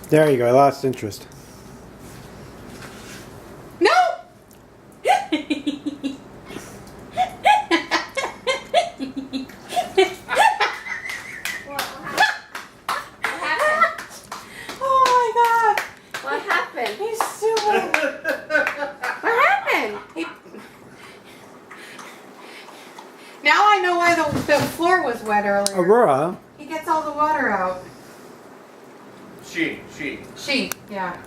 There you go. I lost interest. No! What happened? Oh my god! What happened? He's stupid. What happened? Now I know why the floor was wet earlier. Aurora. He gets all the water out. She. She, yeah.